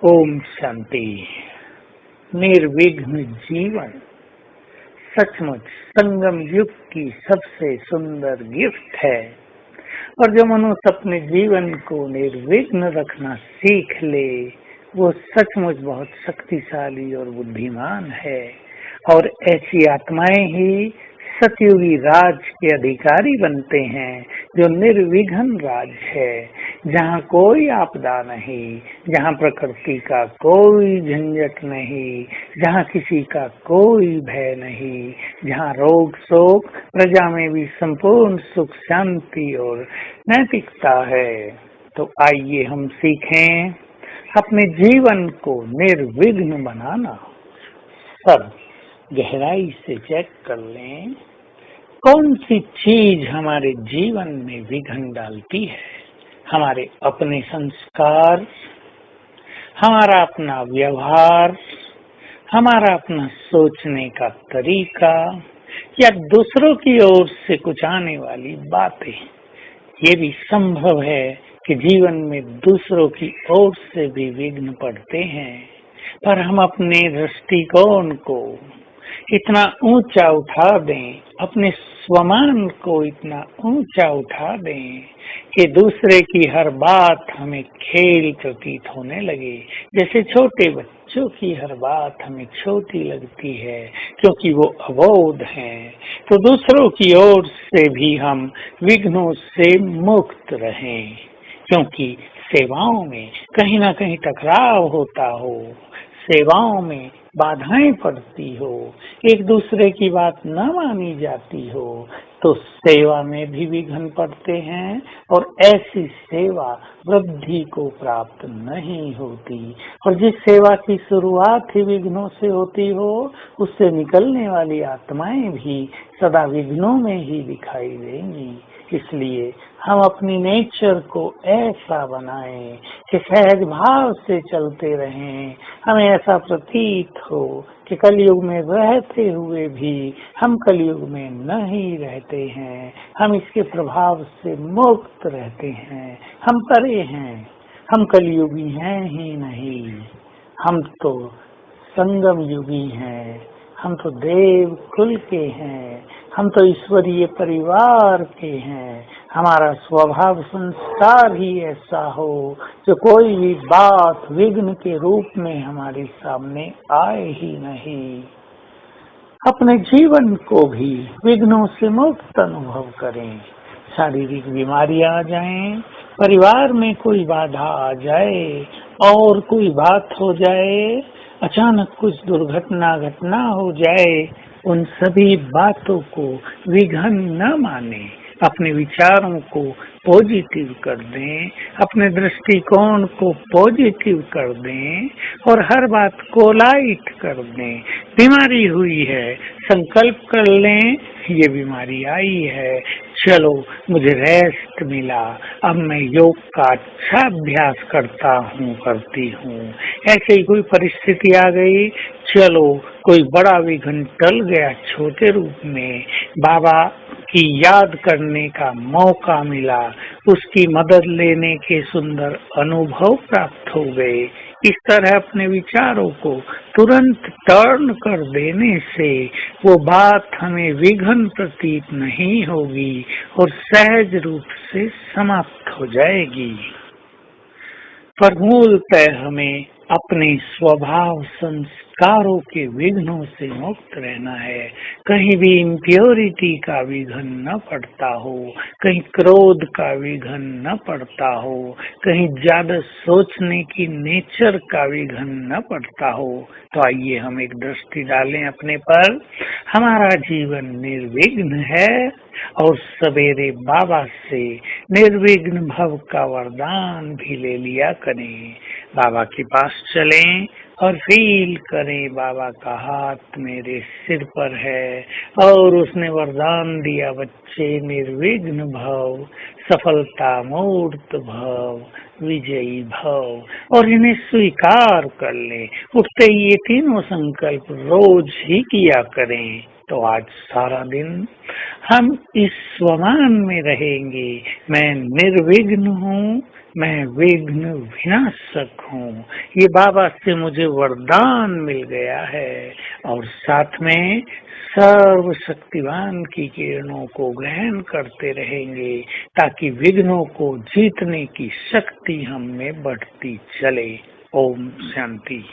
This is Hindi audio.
ओम शांति। निर्विघ्न जीवन सचमुच संगम युग की सबसे सुंदर गिफ्ट है। और जो मनुष्य अपने जीवन को निर्विघ्न रखना सीख ले, वो सचमुच बहुत शक्तिशाली और बुद्धिमान है। और ऐसी आत्माएं ही सतयुगी राज के अधिकारी बनते हैं, जो निर्विघ्न राज है, जहाँ कोई आपदा नहीं, जहाँ प्रकृति का कोई झंझट नहीं, जहाँ किसी का कोई भय नहीं, जहाँ रोग शोक, प्रजा में भी संपूर्ण सुख शांति और नैतिकता है। तो आइए हम सीखें अपने जीवन को निर्विघ्न बनाना। सब गहराई से चेक कर लें, कौन सी चीज हमारे जीवन में विघ्न डालती है। हमारे अपने संस्कार, हमारा अपना व्यवहार, हमारा अपना सोचने का तरीका, या दूसरों की ओर से कुछ आने वाली बातें। ये भी संभव है कि जीवन में दूसरों की ओर से भी विघ्न पड़ते हैं, पर हम अपने दृष्टिकोण को इतना ऊंचा उठा दें, अपने स्वमान को इतना ऊंचा उठा दें कि दूसरे की हर बात हमें खेल प्रतीत होने लगे। जैसे छोटे बच्चों की हर बात हमें छोटी लगती है, क्योंकि वो अबोध हैं। तो दूसरों की ओर से भी हम विघ्नों से मुक्त रहें, क्योंकि सेवाओं में कहीं ना कहीं टकराव होता हो, सेवाओं में बाधाएं पड़ती हो, एक दूसरे की बात न मानी जाती हो, तो सेवा में भी विघ्न पड़ते हैं। और ऐसी सेवा वृद्धि को प्राप्त नहीं होती। और जिस सेवा की शुरुआत ही विघ्नों से होती हो, उससे निकलने वाली आत्माएं भी सदा विघ्नों में ही दिखाई देंगी। इसलिए हम अपनी नेचर को ऐसा बनाएं कि सहज भाव से चलते रहें। हमें ऐसा प्रतीत हो कि कलयुग में रहते हुए भी हम कलयुग में नहीं रहते हैं, हम इसके प्रभाव से मुक्त रहते हैं, हम परे हैं, हम कलयुगी हैं ही नहीं, हम तो संगम युगी हैं, हम तो देव कुल के हैं, हम तो ईश्वरीय परिवार के हैं। हमारा स्वभाव संस्कार ही ऐसा हो जो कोई भी बात विघ्न के रूप में हमारे सामने आए ही नहीं। अपने जीवन को भी विघ्नों से मुक्त अनुभव करें। शारीरिक बीमारियां आ जाएं, परिवार में कोई बाधा आ जाए और कोई बात हो जाए, अचानक कुछ घटना हो जाए, उन सभी बातों को विघ्न न माने। अपने विचारों को पॉजिटिव कर दें, अपने दृष्टिकोण को पॉजिटिव कर दें और हर बात को लाइट कर दें। बीमारी हुई है, संकल्प कर लें, ये बीमारी आई है, चलो मुझे रेस्ट मिला, अब मैं योग का अच्छा अभ्यास करती हूँ। ऐसे ही कोई परिस्थिति आ गई, चलो कोई बड़ा विघ्न टल गया छोटे रूप में, बाबा की याद करने का मौका मिला, उसकी मदद लेने के सुंदर अनुभव प्राप्त हो गए। इस तरह अपने विचारों को तुरंत टर्न कर देने से वो बात हमें विघ्न प्रतीत नहीं होगी और सहज रूप से समाप्त हो जाएगी। पर मूलतः हमें अपने स्वभाव संस्कारों के विघ्नों से मुक्त रहना है। कहीं भी इम्प्योरिटी का विघ्न न पड़ता हो, कहीं क्रोध का विघ्न न पड़ता हो, कहीं ज्यादा सोचने की नेचर का विघ्न न पड़ता हो। तो आइए हम एक दृष्टि डालें अपने पर। हमारा जीवन निर्विघ्न है और सवेरे बाबा से निर्विघ्न भव का वरदान भी ले लिया करें। बाबा के पास चलें और फील करें बाबा का हाथ मेरे सिर पर है और उसने वरदान दिया, बच्चे निर्विघ्न भव, सफलता मूर्त भव, विजयी भव। और इन्हें स्वीकार कर लें। उठते ही ये तीनों संकल्प रोज ही किया करें। तो आज सारा दिन हम इस स्वमान में रहेंगे, मैं निर्विघ्न हूँ, मैं विघ्न विनाशक हूँ। ये बाबा से मुझे वरदान मिल गया है और साथ में सर्व शक्तिवान की किरणों को ग्रहण करते रहेंगे ताकि विघ्नों को जीतने की शक्ति हम में बढ़ती चले। ओम शांति।